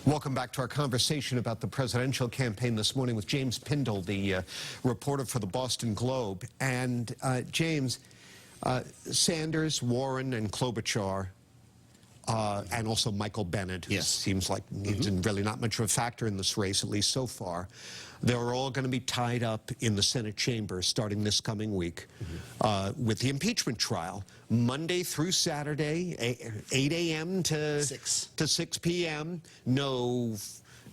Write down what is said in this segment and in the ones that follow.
Welcome back to our conversation about the presidential campaign this morning with James Pindell, the reporter for the Boston Globe. And James, Sanders, Warren, and Klobuchar, and also Michael Bennet, who seems like he's really not much of a factor in this race, at least so far. They're all going to be tied up in the Senate chamber starting this coming week with the impeachment trial, Monday through Saturday, 8 a.m. to 6 p.m. No,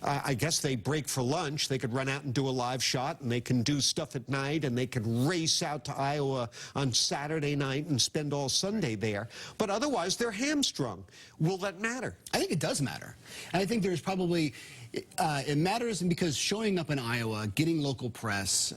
I guess they break for lunch. They could run out and do a live shot, and they can do stuff at night, and they could race out to Iowa on Saturday night and spend all Sunday there. But otherwise, they're hamstrung. Will that matter? I think it does matter. And I think there's probably, it matters because showing up in Iowa, getting local press,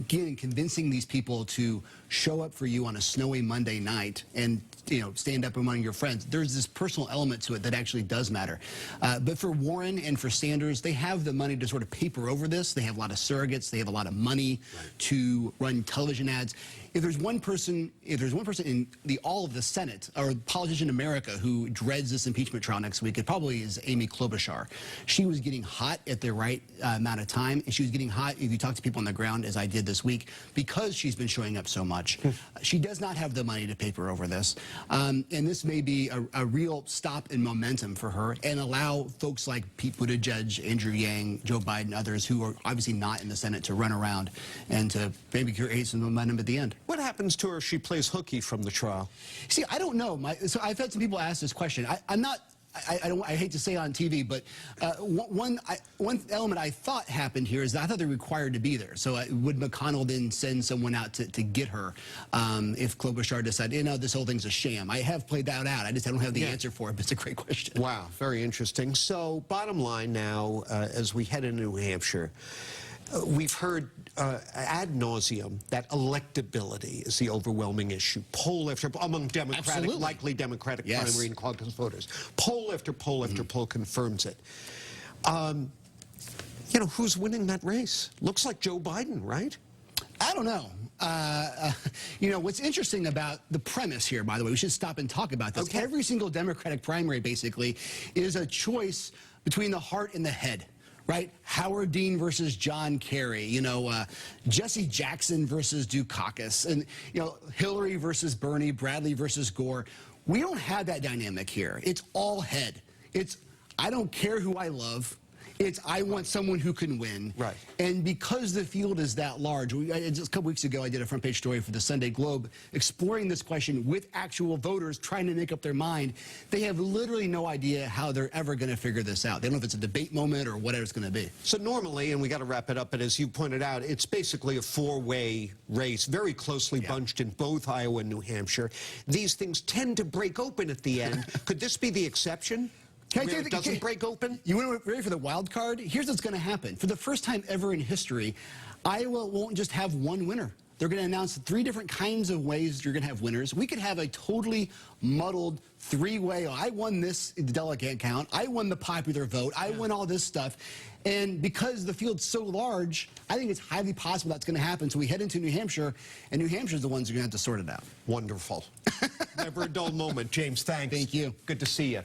convincing these people to show up for you on a snowy Monday night and, you know, stand up among your friends, there's this personal element to it that actually does matter. But for Warren and for Sanders, they have the money to sort of paper over this. They have a lot of surrogates. They have a lot of money to run television ads. If there's one person in all of the Senate or politician in America who dreads this impeachment trial next week, it probably is Amy Klobuchar. She was getting hot at the right amount of time, and she was getting hot, if you talk to people on the ground, as I did this week, because she's been showing up so much. She does not have the money to paper over this, and this may be a real stop in momentum for her and allow folks like Pete Buttigieg, Andrew Yang, Joe Biden, others who are obviously not in the Senate to run around and to maybe create some momentum at the end. What happens to her if she plays hooky from the trial? See, I don't know. So I've had some people ask this question. I hate to say it on TV, but one element I thought happened here is that I thought they're required to be there. So would McConnell then send someone out to get her if Klobuchar decided, you know, this whole thing's a sham? I have played that out. I don't have the answer for it, but it's a great question. Wow, very interesting. So bottom line now, as we head into New Hampshire, we've heard ad nauseum that electability is the overwhelming issue. Poll after among likely Democratic primary and caucus voters. Poll after poll after poll confirms it. You know, who's winning that race? Looks like Joe Biden, right? I don't know. You know, what's interesting about the premise here, by the way, we should stop and talk about this. Okay. Every single Democratic primary, basically, is a choice between the heart and the head. Right? Howard Dean versus Jon Keller, you know, Jesse Jackson versus Dukakis, and, you know, Hillary versus Bernie, Bradley versus Gore. We don't have that dynamic here. It's all head. It's, I don't care who I love. It's, I want someone who can win. Right. And because the field is that large, just a couple weeks ago, I did a front page story for the Sunday Globe exploring this question with actual voters trying to make up their mind. They have literally no idea how they're ever going to figure this out. They don't know if it's a debate moment or whatever it's going to be. So normally, and we got to wrap it up, but as you pointed out, it's basically a four-way race, very closely bunched in both Iowa and New Hampshire. These things tend to break open at the end. Could this be the exception? It doesn't break open? You want to ready for the wild card? Here's what's going to happen. For the first time ever in history, Iowa won't just have one winner. They're going to announce 3 different kinds of ways you're going to have winners. We could have a totally muddled 3-way, I won this delegate count, I won the popular vote, I won all this stuff. And because the field's so large, I think it's highly possible that's going to happen. So we head into New Hampshire, and New Hampshire's the ones who are going to have to sort it out. Wonderful. Never a dull moment. James, thanks. Thank you. Good to see you.